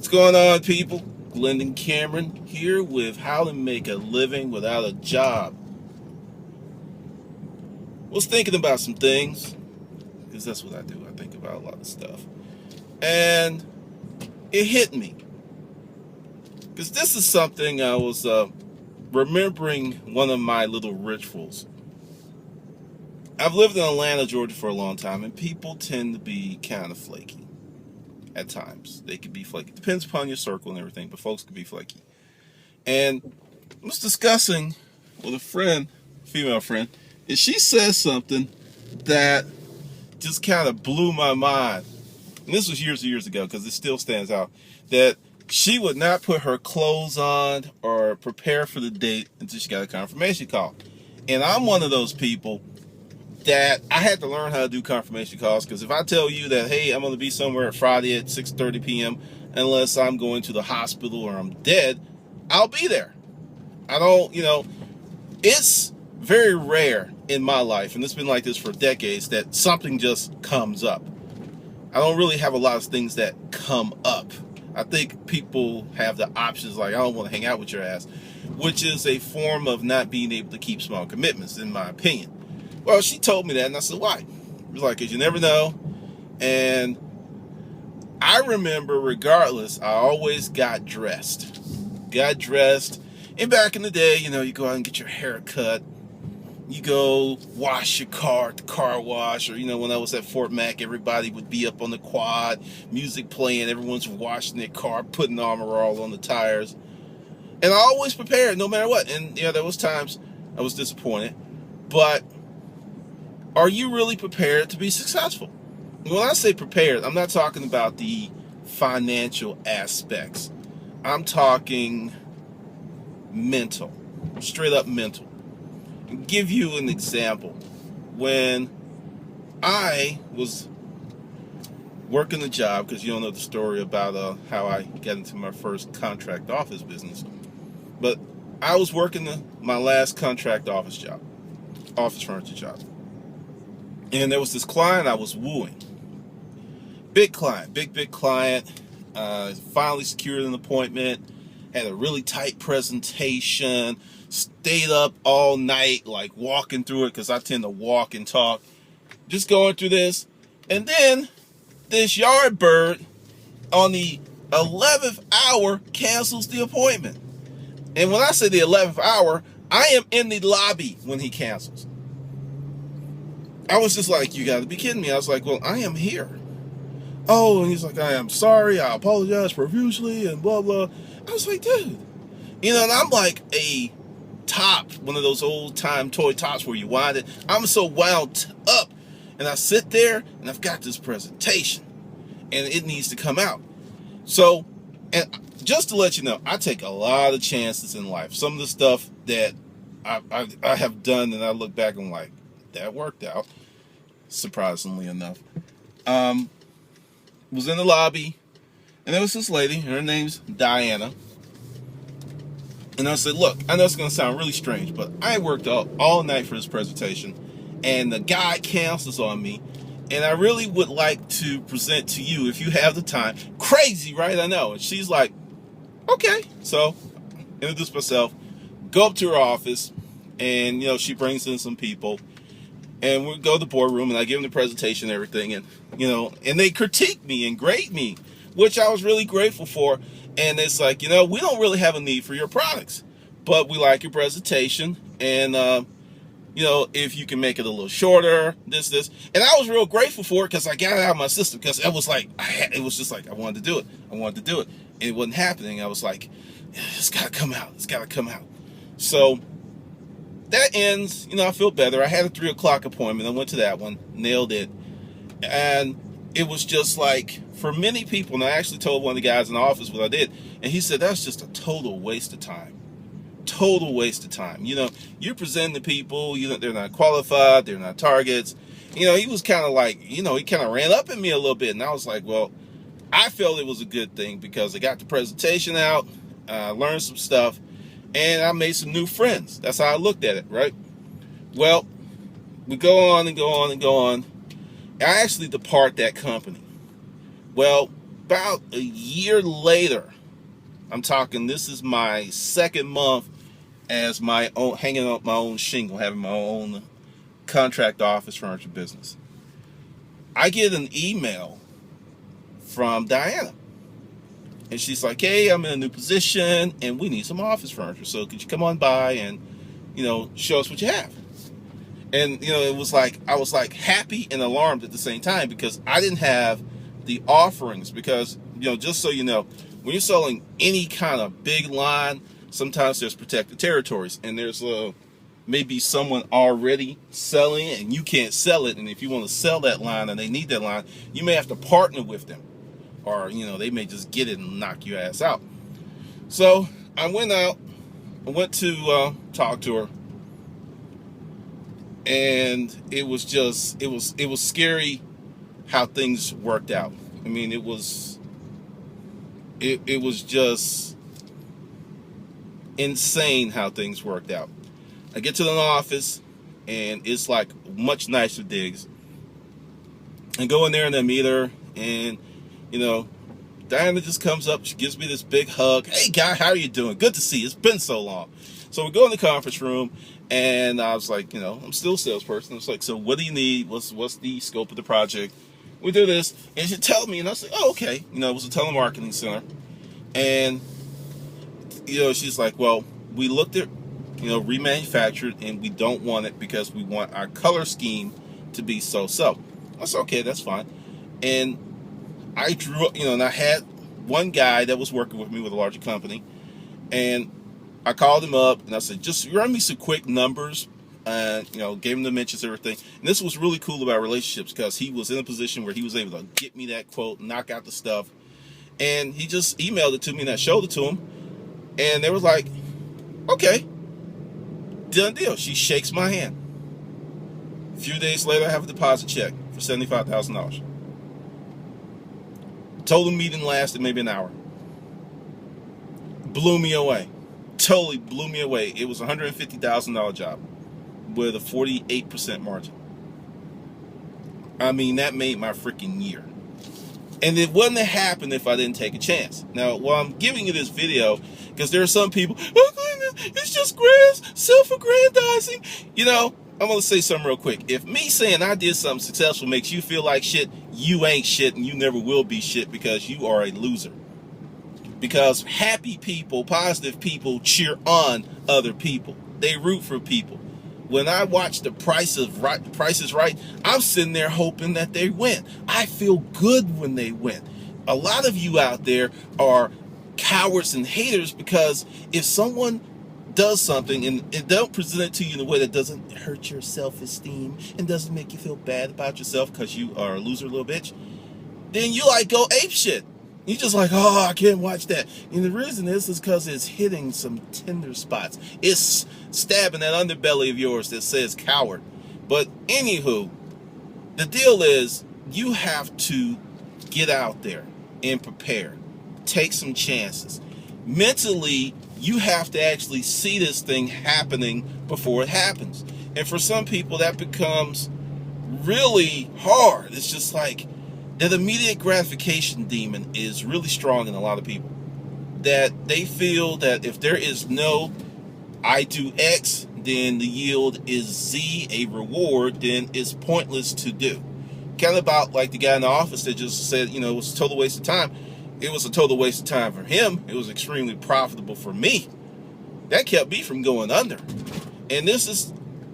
What's going on, people? Glendon Cameron here with how to make a living without a job. Was thinking about some things, because that's what I do. I think about a lot of stuff. And it hit me. Because this is something I was remembering one of my little rituals. I've lived in Atlanta, Georgia for a long time, and people tend to be kind of flaky. At times they could be flaky. Depends upon your circle and everything, but folks could be flaky. And I was discussing with a friend, female friend, and she says something that just kind of blew my mind. And this was years and years ago, because it still stands out, that she would not put her clothes on or prepare for the date until she got a confirmation call. And I'm one of those people that I had to learn how to do confirmation calls, because if I tell you that, hey, I'm going to be somewhere at Friday at 6:30 p.m. unless I'm going to the hospital or I'm dead, I'll be there. I don't, it's very rare in my life, and it's been like this for decades, that something just comes up. I don't really have a lot of things that come up. I think people have the options like, I don't want to hang out with your ass, which is a form of not being able to keep small commitments, in my opinion. Well, she told me that, and I said, why? It was like, because you never know. And I remember, regardless, I always got dressed. And back in the day, you go out and get your hair cut. You go wash your car at the car wash. Or, when I was at Fort Mac, everybody would be up on the quad, music playing, everyone's washing their car, putting Armor All on the tires. And I always prepared, no matter what. And, there was times I was disappointed. But are you really prepared to be successful? When I say prepared, I'm not talking about the financial aspects. I'm talking mental, straight up mental. I'll give you an example. When I was working a job, because you don't know the story about how I got into my first contract office business, but I was working my last contract office furniture job. And there was this client I was wooing. Big client, big client. Finally secured an appointment. Had a really tight presentation. Stayed up all night, like walking through it, because I tend to walk and talk. Just going through this. And then this yard bird on the 11th hour cancels the appointment. And when I say the 11th hour, I am in the lobby when he cancels. I was just like, you got to be kidding me. I was like, well, I am here. Oh, and he's like, I am sorry. I apologize profusely and blah, blah. I was like, dude. And I'm like a top, one of those old-time toy tops where you wind it. I'm so wound up. And I sit there, and I've got this presentation. And it needs to come out. So, and just to let you know, I take a lot of chances in life. Some of the stuff that I have done, and I look back and I'm like, that worked out, surprisingly enough. Was in the lobby, and there was this lady, her name's Diana. And I said, look, I know it's going to sound really strange, but I worked all night for this presentation, and the guy cancels on me, and I really would like to present to you, if you have the time. Crazy, right? I know. And she's like, okay. So, introduce myself, go up to her office, and, she brings in some people. And we go to the boardroom, and I give them the presentation and everything. And, and they critique me and grade me, which I was really grateful for. And it's like, we don't really have a need for your products, but we like your presentation. And, if you can make it a little shorter, this. And I was real grateful for it, because I got it out of my system, because it was like, I wanted to do it. And it wasn't happening. I was like, it's got to come out. So that ends, I feel better. I had a 3 o'clock appointment. I went to that one, nailed it. And it was just like, for many people, and I actually told one of the guys in the office what I did, and he said, that's just a total waste of time. Total waste of time. You're presenting to people, they're not qualified, they're not targets. He was kind of like, he kind of ran up at me a little bit, and I was like, well, I felt it was a good thing, because I got the presentation out, learned some stuff, and I made some new friends. That's how I looked at it, right? Well, we go on and go on and go on. I actually depart that company. Well, about a year later, I'm talking, this is my second month as my own, hanging up my own shingle, having my own contract office furniture business. I get an email from Diana. And she's like, hey, I'm in a new position and we need some office furniture. So could you come on by and, show us what you have? And, it was like, I was like happy and alarmed at the same time because I didn't have the offerings because, just so you know, when you're selling any kind of big line, sometimes there's protected territories and there's maybe someone already selling it and you can't sell it. And if you want to sell that line and they need that line, you may have to partner with them. Or, they may just get it and knock your ass out. So I went to talk to her. And it was just, it was scary how things worked out. I mean, it was just insane how things worked out. I get to the office and it's like much nicer digs. I go in there and I meet her and Diana just comes up, she gives me this big hug. Hey, guy, how are you doing? Good to see you. It's been so long. So we go in the conference room, and I was like, I'm still a salesperson. I was like, so what do you need? What's the scope of the project? We do this, and she told me, and I was like, oh, okay. It was a telemarketing center. And, she's like, well, we looked at, remanufactured, and we don't want it because we want our color scheme to be so-so. I said, okay, that's fine. And I drew, and I had one guy that was working with me with a larger company, and I called him up and I said, just run me some quick numbers, and gave him the dimensions, everything. And this was really cool about relationships because he was in a position where he was able to get me that quote, knock out the stuff, and he just emailed it to me and I showed it to him, and they was like, okay, done deal. She shakes my hand. A few days later, I have a deposit check for $75,000. Total meeting lasted maybe an hour. Blew me away. Totally blew me away. It was a $150,000 job with a 48% margin. I mean, that made my freaking year. And it wouldn't have happened if I didn't take a chance. Now, while I'm giving you this video, because there are some people, oh, it's just self-aggrandizing. I'm going to say something real quick. If me saying I did something successful makes you feel like shit, you ain't shit and you never will be shit because you are a loser. Because happy people, positive people cheer on other people. They root for people. When I watch The Price is Right, I'm sitting there hoping that they win. I feel good when they win. A lot of you out there are cowards and haters because if someone does something and don't present it to you in a way that doesn't hurt your self-esteem and doesn't make you feel bad about yourself because you are a loser little bitch, then you go ape shit. You just like, oh, I can't watch that. And the reason is because it's hitting some tender spots. It's stabbing that underbelly of yours that says coward. But anywho, the deal is you have to get out there and prepare. Take some chances. Mentally, you have to actually see this thing happening before it happens. And for some people, that becomes really hard. It's just like that immediate gratification demon is really strong in a lot of people. That they feel that if there is no I do X, then the yield is Z, a reward, then it's pointless to do. Kind of about like the guy in the office that just said, it was a total waste of time. It was a total waste of time for him. It was extremely profitable for me. That kept me from going under. And this is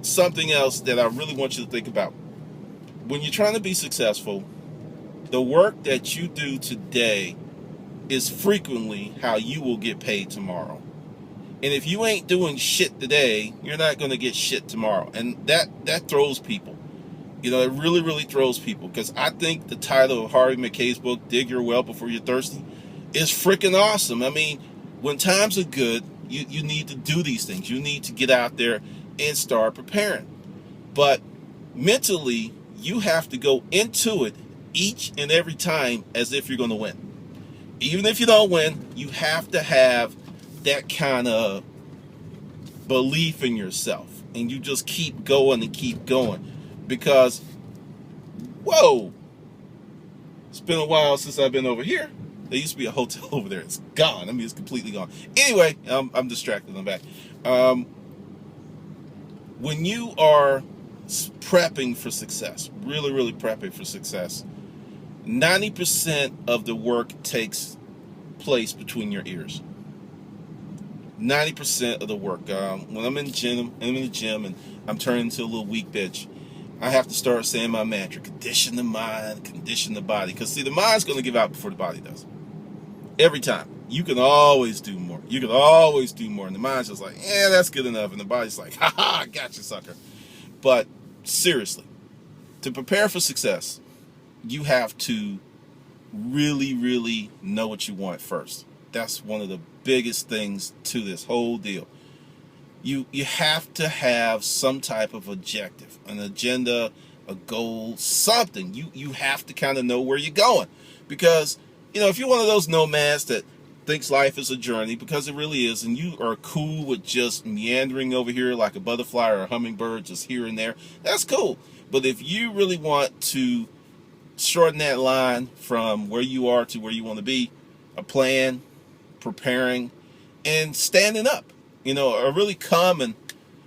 something else that I really want you to think about. When you're trying to be successful, the work that you do today is frequently how you will get paid tomorrow. And if you ain't doing shit today, you're not going to get shit tomorrow. And that throws people. It really, really throws people. Because I think the title of Harvey Mackay's book, Dig Your Well Before You're Thirsty, is freaking awesome. I mean, when times are good, you need to do these things. You need to get out there and start preparing. But mentally, you have to go into it each and every time as if you're going to win. Even if you don't win, you have to have that kind of belief in yourself. And you just keep going and keep going. Because, whoa, it's been a while since I've been over here. There used to be a hotel over there. It's gone. I mean, it's completely gone. Anyway, I'm distracted. I'm back. When you are prepping for success, really, really prepping for success, 90% of the work takes place between your ears. 90% of the work. When I'm in the gym, and I'm turning into a little weak bitch, I have to start saying my mantra: condition the mind, condition the body. Because see, the mind's going to give out before the body does. Every time. You can always do more. You can always do more. And the mind's just like, yeah, that's good enough. And the body's like, ha ha, gotcha, sucker. But seriously, to prepare for success, you have to really, really know what you want first. That's one of the biggest things to this whole deal. You have to have some type of objective, an agenda, a goal, something. You have to kind of know where you're going. Because, if you're one of those nomads that thinks life is a journey, because it really is, and you are cool with just meandering over here like a butterfly or a hummingbird, just here and there, that's cool. But if you really want to shorten that line from where you are to where you want to be, a plan, preparing, and standing up. A really common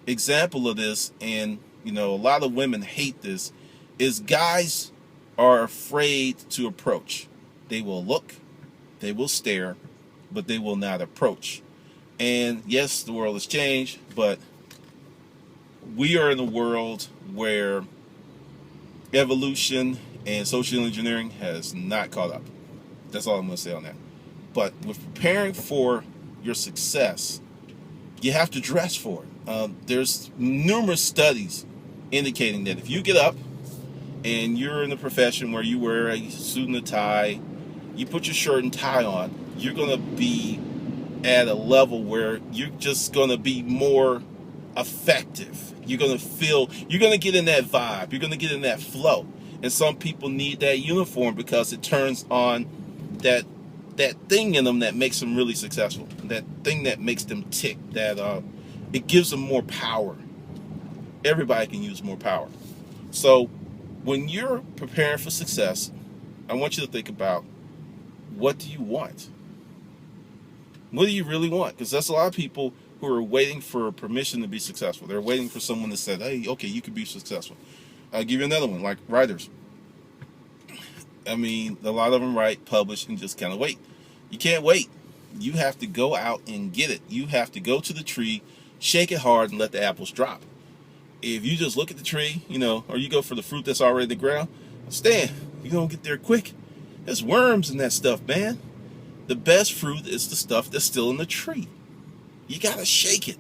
example of this, and a lot of women hate this, is guys are afraid to approach. They will look, they will stare, but they will not approach. And yes, the world has changed, but we are in a world where evolution and social engineering has not caught up. That's all I'm going to say on that. But with preparing for your success, you have to dress for it. There's numerous studies indicating that if you get up and you're in a profession where you wear a suit and a tie, you put your shirt and tie on, you're going to be at a level where you're just going to be more effective. You're going to get in that vibe. You're going to get in that flow. And some people need that uniform because it turns on that thing in them that makes them really successful. That thing that makes them tick. That it gives them more power. Everybody can use more power. So when you're preparing for success, I want you to think about, what do you want? What do you really want? Because that's a lot of people who are waiting for permission to be successful. They're waiting for someone to say, hey, okay, you can be successful. I'll give you another one, like writers. I mean, a lot of them write, publish, and just kind of wait. You can't wait. You have to go out and get it. You have to go to the tree, shake it hard, and let the apples drop. If you just look at the tree, or you go for the fruit that's already in the ground, Stan, you don't get there quick. There's worms in that stuff, man. The best fruit is the stuff that's still in the tree. You got to shake it.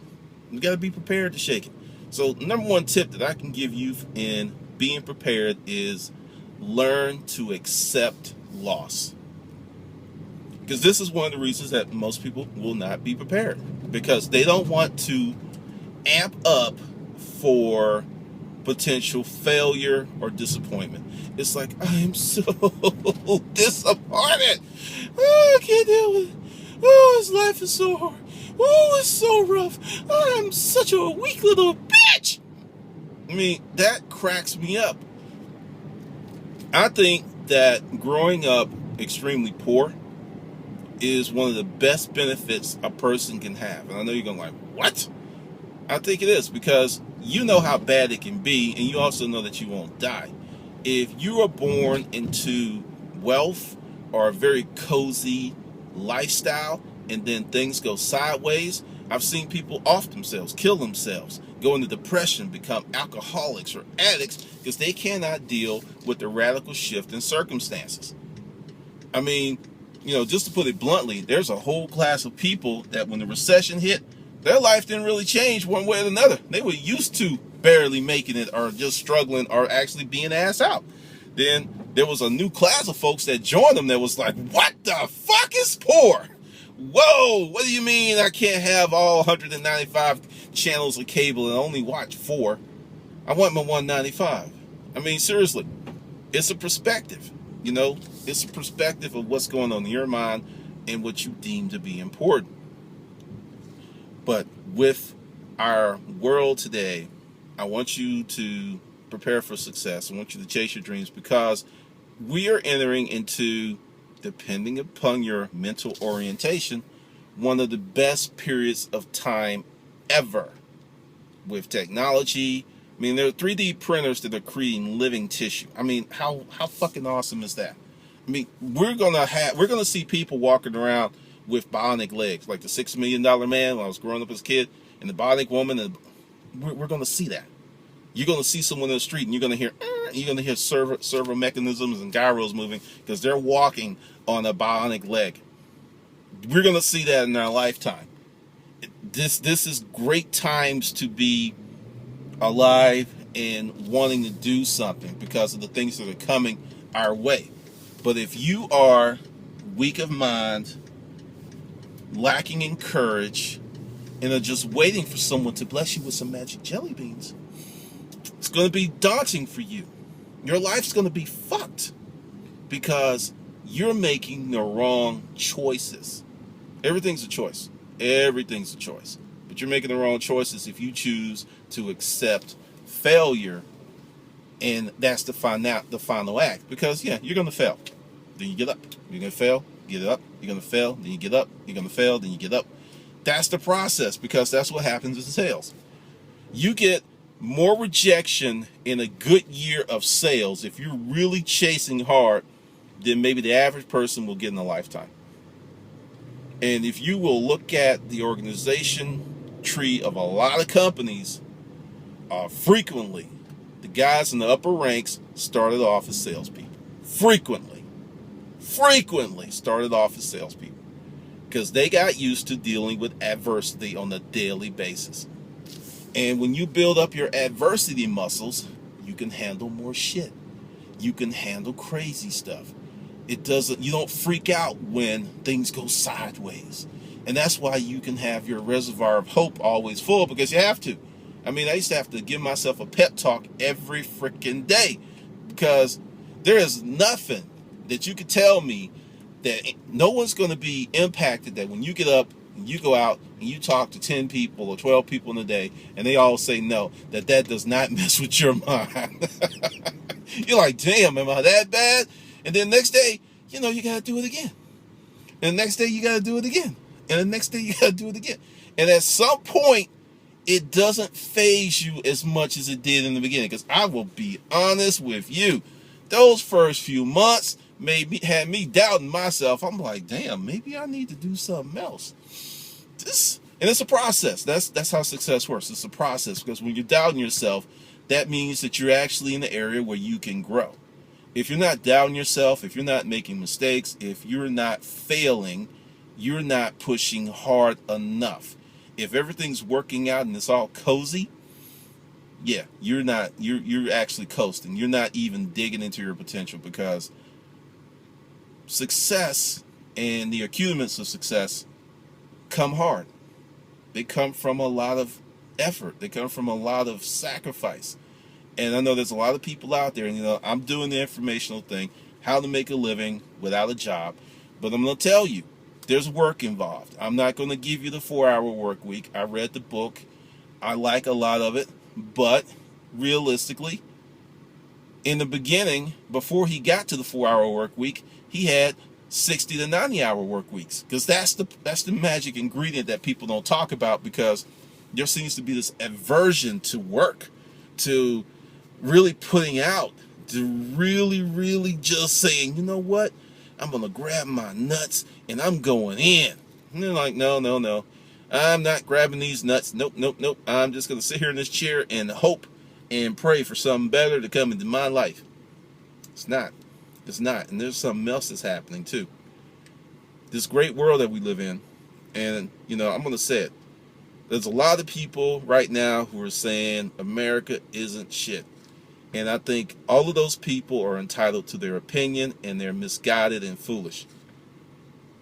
You got to be prepared to shake it. So number one tip that I can give you in being prepared is learn to accept loss. Because this is one of the reasons that most people will not be prepared. Because they don't want to amp up for potential failure or disappointment. It's like, I am so disappointed. Oh, I can't deal with it. Oh, this life is so hard. Oh, it's so rough. I am such a weak little bitch. I mean, that cracks me up. I think that growing up extremely poor is one of the best benefits a person can have. And I know you're going like, what? I think it is, because you know how bad it can be, and you also know that you won't die. If you are born into wealth or a very cozy lifestyle and then things go sideways, I've seen people off themselves, kill themselves, go into depression, become alcoholics or addicts because they cannot deal with the radical shift in circumstances. I mean, just to put it bluntly, there's a whole class of people that when the recession hit, their life didn't really change one way or another. They were used to barely making it or just struggling or actually being ass out. Then there was a new class of folks that joined them that was like, what the fuck is poor? Whoa, what do you mean I can't have all 195 channels of cable and only watch 4? I want my 195. I mean, seriously, it's a perspective, It's a perspective of what's going on in your mind and what you deem to be important. But with our world today, I want you to prepare for success. I want you to chase your dreams, because we are entering into, depending upon your mental orientation, one of the best periods of time ever with technology. I mean, there are 3D printers that are creating living tissue. I mean, how fucking awesome is that? I mean, we're gonna see people walking around with bionic legs, like the $6 Million Man when I was growing up as a kid, and the bionic woman, and we're gonna see that. You're gonna see someone in the street, and you're gonna hear servo mechanisms and gyros moving because they're walking on a bionic leg. We're gonna see that in our lifetime. This is great times to be alive and wanting to do something because of the things that are coming our way. But if you are weak of mind, lacking in courage, and are just waiting for someone to bless you with some magic jelly beans, it's going to be daunting for you. Your life's going to be fucked because you're making the wrong choices. Everything's a choice. Everything's a choice. But you're making the wrong choices if you choose to accept failure, and that's the final act. Because, yeah, you're going to fail. Then you get up. You're going to fail, get up. You're going to fail, then you get up. You're going to fail, then you get up. That's the process, because that's what happens in sales. You get more rejection in a good year of sales if you're really chasing hard than maybe the average person will get in a lifetime. And if you will look at the organization tree of a lot of companies, frequently, the guys in the upper ranks started off as salespeople. Frequently started off as salespeople because they got used to dealing with adversity on a daily basis. And when you build up your adversity muscles, you can handle more shit. You can handle crazy stuff. You don't freak out when things go sideways. And that's why you can have your reservoir of hope always full, because you have to. I mean, I used to have to give myself a pep talk every freaking day, because there is nothing that you could tell me that no one's going to be impacted, that when you get up and you go out and you talk to 10 people or 12 people in a day and they all say no, that does not mess with your mind. You're like, damn, am I that bad? And then next day, you got to do it again. And the next day, you got to do it again. And the next day, you got to do it again. And at some point, it doesn't phase you as much as it did in the beginning. Because I will be honest with you, those first few months had me doubting myself. I'm like, damn, maybe I need to do something else. And it's a process. That's how success works. It's a process, because when you're doubting yourself, that means that you're actually in the area where you can grow. If you're not doubting yourself, if you're not making mistakes, if you're not failing, you're not pushing hard enough. If everything's working out and it's all cozy, yeah, you're actually coasting. You're not even digging into your potential, because success and the accumulations of success come hard. They come from a lot of effort. They come from a lot of sacrifice. And I know there's a lot of people out there, and I'm doing the informational thing, how to make a living without a job. But I'm going to tell you, there's work involved. I'm not going to give you the 4-hour work week. I read the book. I like a lot of it. But realistically, in the beginning, before he got to the 4-hour work week, he had 60 to 90-hour work weeks. Because that's the magic ingredient that people don't talk about, because there seems to be this aversion to work, to really putting out, to really just saying, you know what, I'm going to grab my nuts and I'm going in. And they're like, no, I'm not grabbing these nuts. Nope. I'm just going to sit here in this chair and hope and pray for something better to come into my life. It's not. And there's something else that's happening too. This great world that we live in, and I'm going to say it, there's a lot of people right now who are saying America isn't shit. And I think all of those people are entitled to their opinion, and they're misguided and foolish.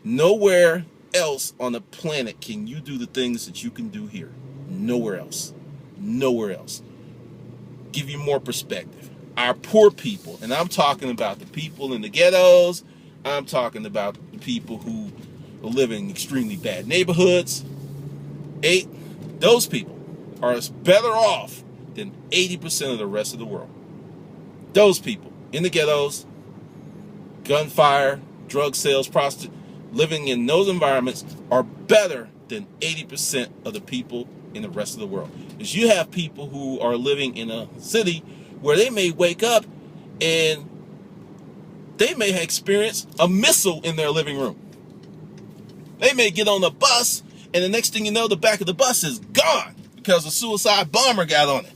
Nowhere else on the planet can you do the things that you can do here. Nowhere else. Give you more perspective. Our poor people, and I'm talking about the people in the ghettos, I'm talking about the people who live in extremely bad neighborhoods. Those people are better off than 80% of the rest of the world. Those people in the ghettos, gunfire, drug sales, prostitution, living in those environments are better than 80% of the people in the rest of the world. Because you have people who are living in a city where they may wake up and they may experience a missile in their living room. They may get on the bus, and the next thing you know, the back of the bus is gone because a suicide bomber got on it.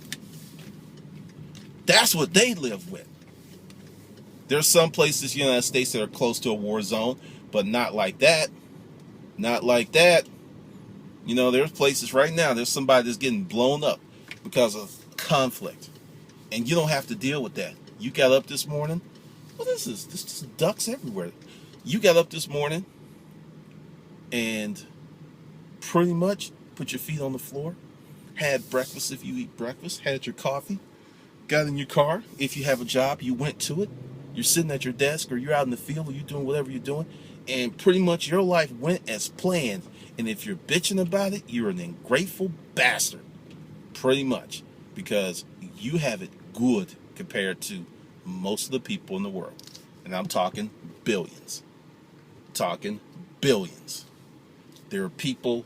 That's what they live with. There's some places in the United States that are close to a war zone, but not like that. Not like that. You know, there's places right now, there's somebody that's getting blown up because of conflict. And you don't have to deal with that. You got up this morning. Well, this is ducks everywhere. You got up this morning and pretty much put your feet on the floor, had breakfast if you eat breakfast, had your coffee, got in your car. If you have a job, you went to it. You're sitting at your desk or you're out in the field or you're doing whatever you're doing, and pretty much your life went as planned. And if you're bitching about it, you're an ungrateful bastard. Pretty much. Because you have it good compared to most of the people in the world. And I'm talking billions. Talking billions. There are people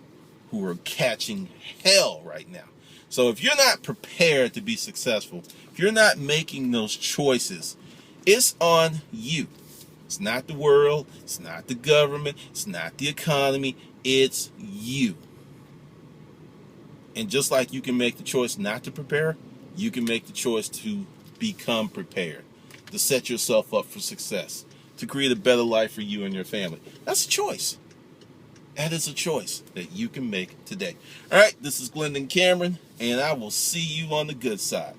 who are catching hell right now. So if you're not prepared to be successful, if you're not making those choices, it's on you. It's not the world. It's not the government. It's not the economy. It's you. And just like you can make the choice not to prepare, you can make the choice to become prepared, to set yourself up for success, to create a better life for you and your family. That's a choice. That is a choice that you can make today. All right, this is Glendon Cameron, and I will see you on the good side.